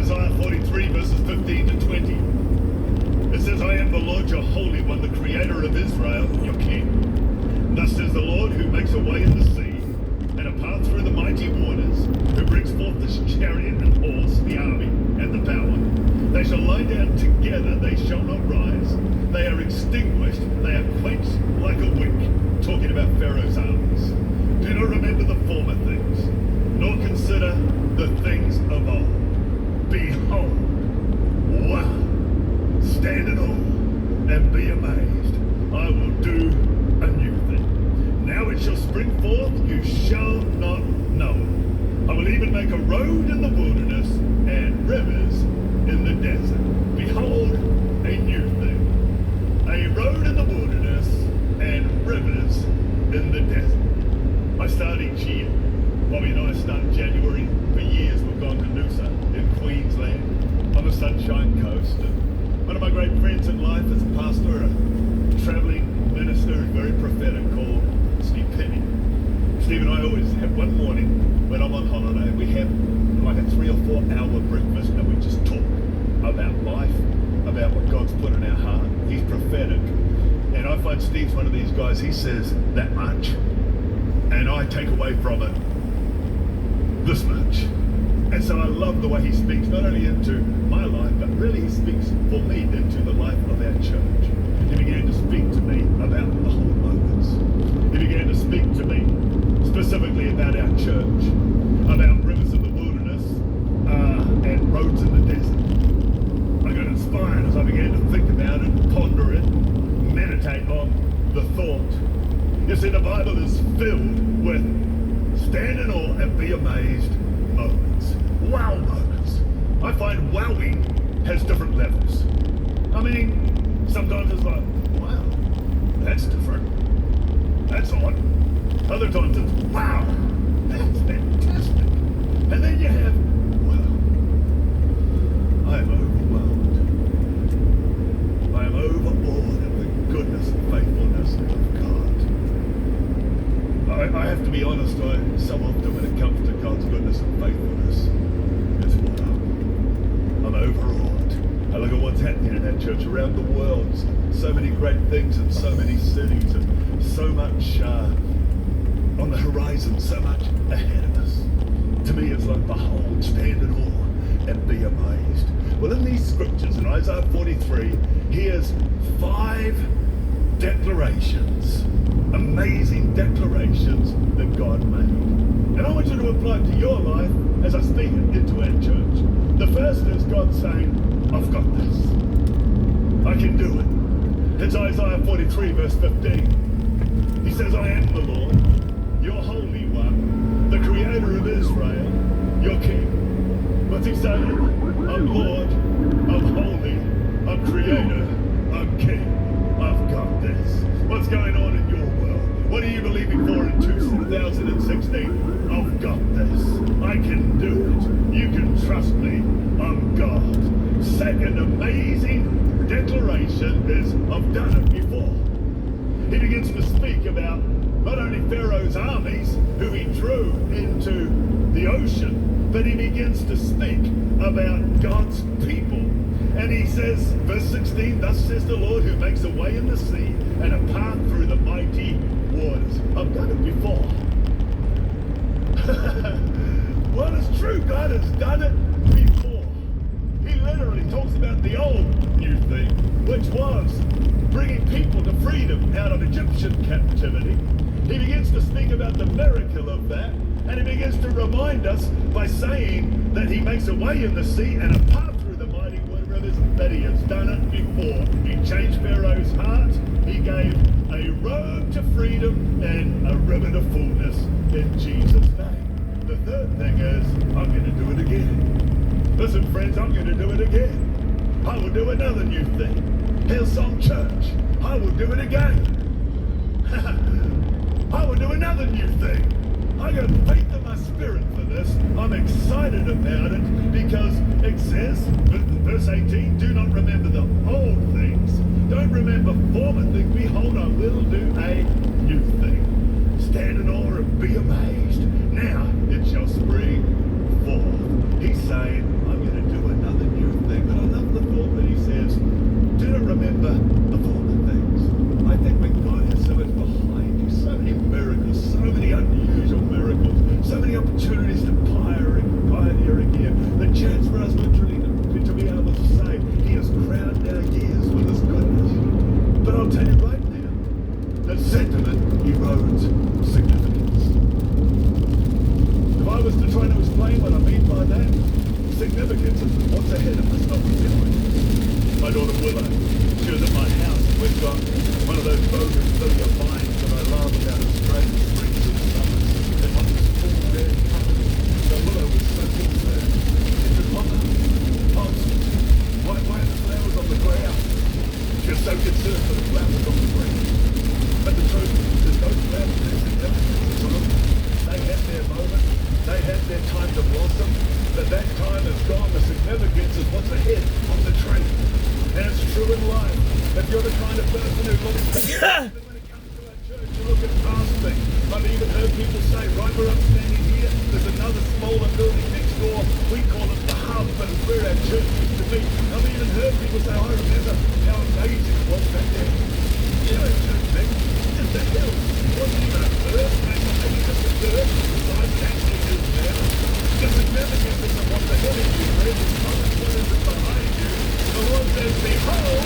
Isaiah 43 verses 15 to 20. It says, I am the Lord Lord, your Holy One, the Creator of Israel, your King. Thus says the Lord, who makes a way in the sea, and a path through the mighty waters, who brings forth the chariot and horse, the army and the power. They shall lie down together, they shall not rise. They are extinguished, they are quenched like a wick. Talking about Pharaoh's armies. Do not remember the former things, nor consider the things of old. Behold, wow, stand in awe and be amazed. I will do a new thing. Now it shall spring forth, you shall not know it. I will even make a road in the wilderness and rivers in the desert. Behold, a new thing. A road in the wilderness and rivers in the desert. I start each year. Bobby and I start in January. For years we've gone to Noosa in Queensland on the Sunshine Coast. And one of my great friends in life is a pastor, a travelling minister, very prophetic, called Steve Penny. Steve and I always have one morning when I'm on holiday, we have like a 3 or 4 hour breakfast and we just talk about life, about what God's put in our heart. He's prophetic. And I find Steve's one of these guys, he says that much, and I take away from it this much. And so I love the way he speaks, not only into my life, but really he speaks for me into the life of our church. He began to speak to me about the whole moments. He began to speak to me specifically about our church, about rivers in the wilderness and roads in the desert. I got inspired as I began to think about it, ponder it, meditate on the thought. You see, the Bible is filled with stand in awe and be amazed moments. Wow moments. I find wowing has different levels. I mean, sometimes it's like, wow, that's different. That's odd. Other times it's, wow, that's fantastic. And then you have, wow, I am overwhelmed. I am overawed at the goodness and faithfulness of God. I have to be honest, so often when it comes to God's goodness and faithfulness, it's wow. I'm overawed. I look at what's happening in that church around the world. So many great things in so many cities and so much on the horizon, so much ahead of us. To me, it's like, behold, stand in awe and be amazed. Well, in these scriptures, in Isaiah 43, here's 5 declarations, amazing declarations that God made. And I want you to apply it to your life as I speak it into our church. The first is God saying, I've got this. I can do it. It's Isaiah 43 verse 15. He says, I am the Lord, your Holy One, the Creator of Israel, your King. What's he saying? I'm Lord, I'm Holy, I'm Creator, I'm King. I've got this. What's going on in your world? What are you believing for in 2016? I've got this. I can do it. You can trust me. I'm God. Second amazing declaration is, I've done it before. He begins to speak about not only Pharaoh's armies, who he drew into the ocean, but he begins to speak about God's people. And he says, verse 16, thus says the Lord, who makes a way in the sea and a path through the mighty waters. I've done it before. Well, it's true, God has done it before. He literally talks about the old new thing, which was bringing people to freedom out of Egyptian captivity. He begins to speak about the miracle of that, and he begins to remind us by saying that he makes a way in the sea and a path through the mighty rivers, that he has done it before. He changed Pharaoh's heart. He gave a road to freedom and a river to fullness in Jesus' name. The third thing is, I'm going to do it again. Listen, friends, I'm going to do it again. I will do another new thing. Hillsong Church, I will do it again. I will do another new thing. I got faith in my spirit for this. I'm excited about it because it says, verse 18, do not remember the old things. Don't remember former things. Behold, I will do a new thing. Stand in awe and be amazed. Now it shall spring forth. He's saying, I'm going to do another new thing. But I love the thought that he says, do not remember the daughter Willow. She was at my house. We've got one of those bogus soda vines that I love about Australian springs and summers. And one was full red covered. So Willow was so concerned. She said, Mama, Pops, why are the flowers on the ground? She was so concerned for the flowers on the ground. But the truth is those flowers, they're significant to them. They had their moment. They had their time to blossom. But that time is gone. The significance is what's ahead on the tree. And it's true in life. If you're the kind of person who looks when it comes to our church, you're looking past me. I've even heard people say, right where I'm standing here, there's another smaller building next door. We call it the hub, but it's where our church used to be. I've even heard people say, I remember how amazing it was back then. You know, church back just a hill. It wasn't even a earth, maybe just a dirt. Life actually is now. The significance of what the hill is you read, what is it behind you? The Lord says, behold,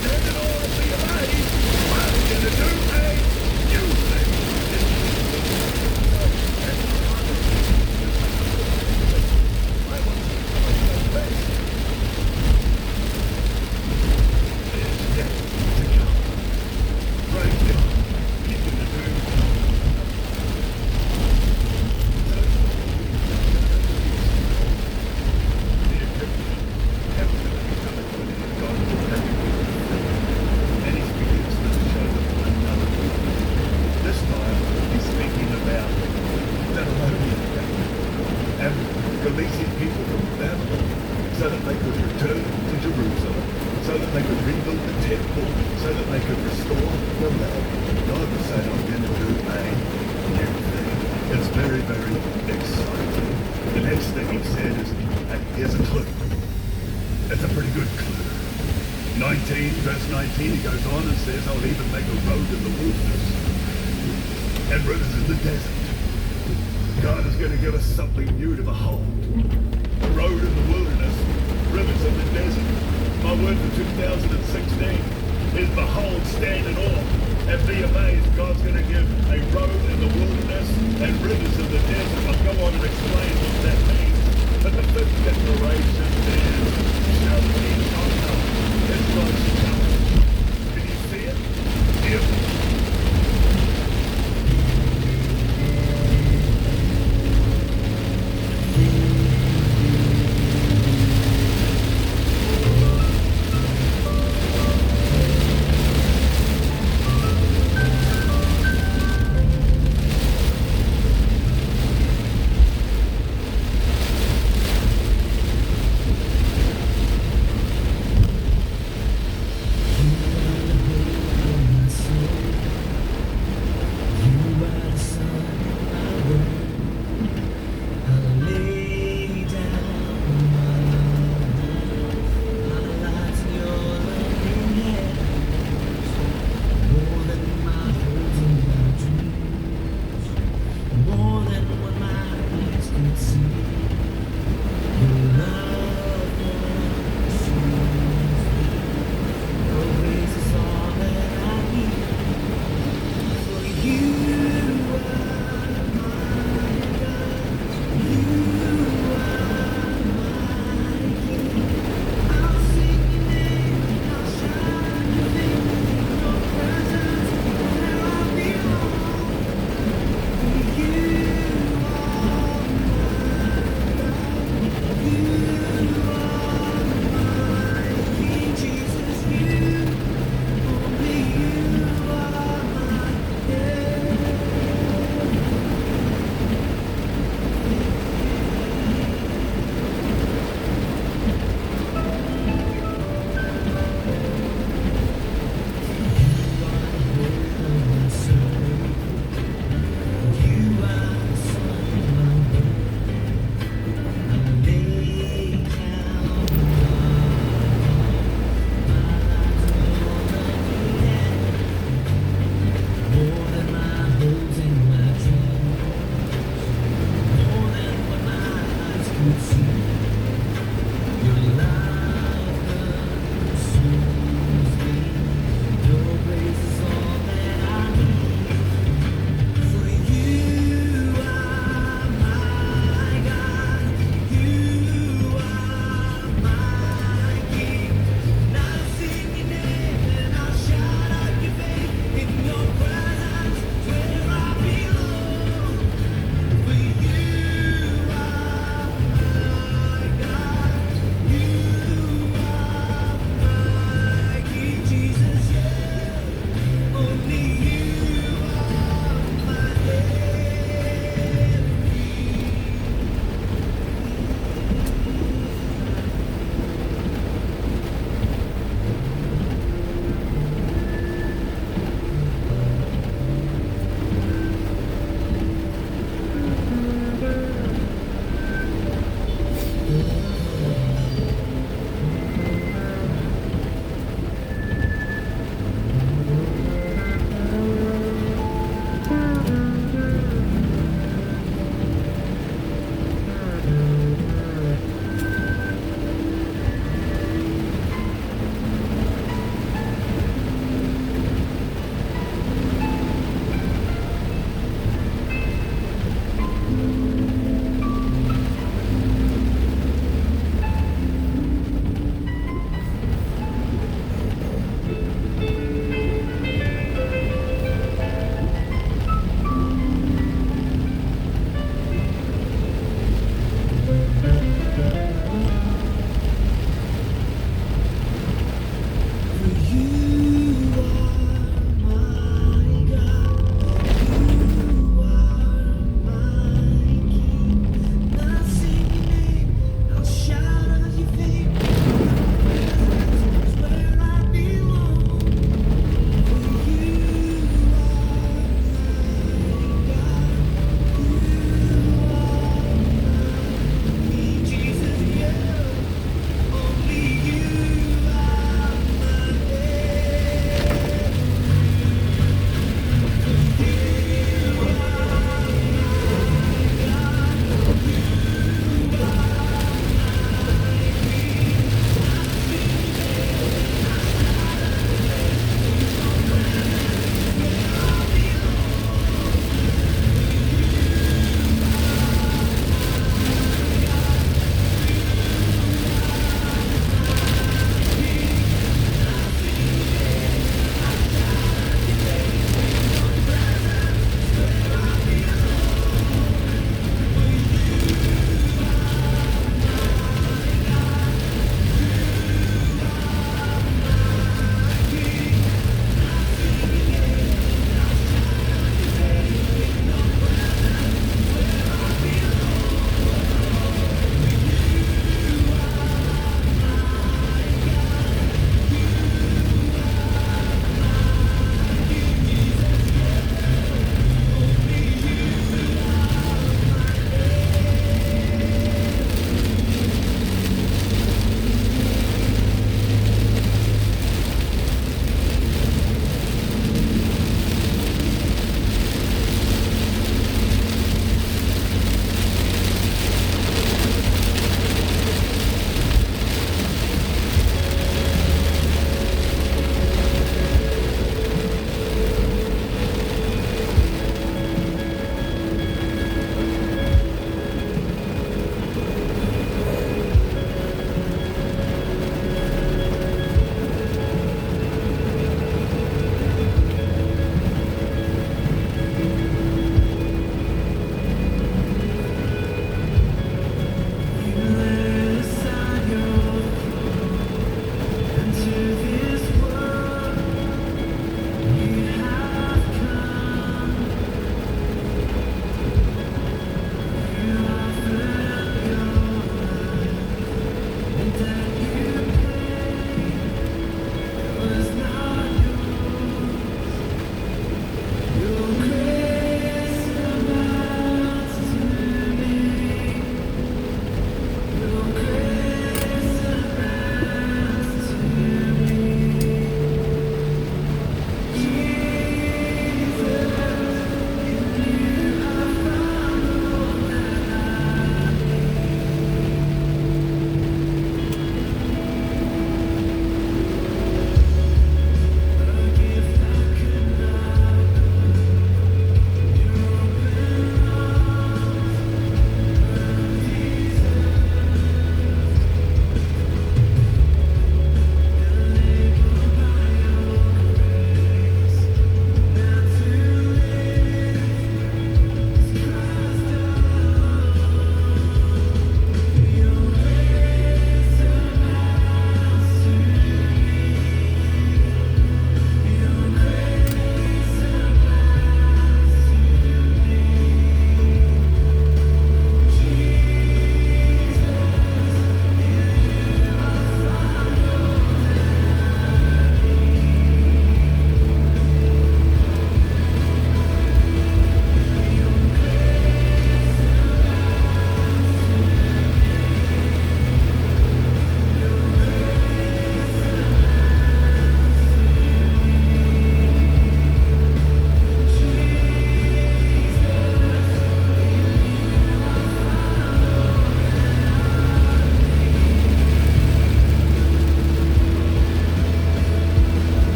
stand in awe and be amazed. I'm going to do a new thing. I want to do my best. It's yet to come. Praise God. He's going to do releasing people from Babylon so that they could return to Jerusalem, so that they could rebuild the temple, so that they could restore the land. God was saying, I'm going to do a new thing. It's very, very exciting. The next thing he said is, hey, here's a clue. It's a pretty good clue. 19, verse 19, he goes on and says, I'll even make a road in the wilderness and rivers in the desert. God is going to give us something new to behold. A road in the wilderness, rivers in the desert. My word for 2016 is behold, stand in awe, and be amazed. God's going to give a road in the wilderness and rivers in the desert. I'll go on and explain what that means. But the fifth declaration is, shall be unknown. It's God's challenge. Can you see it? Here.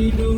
hidup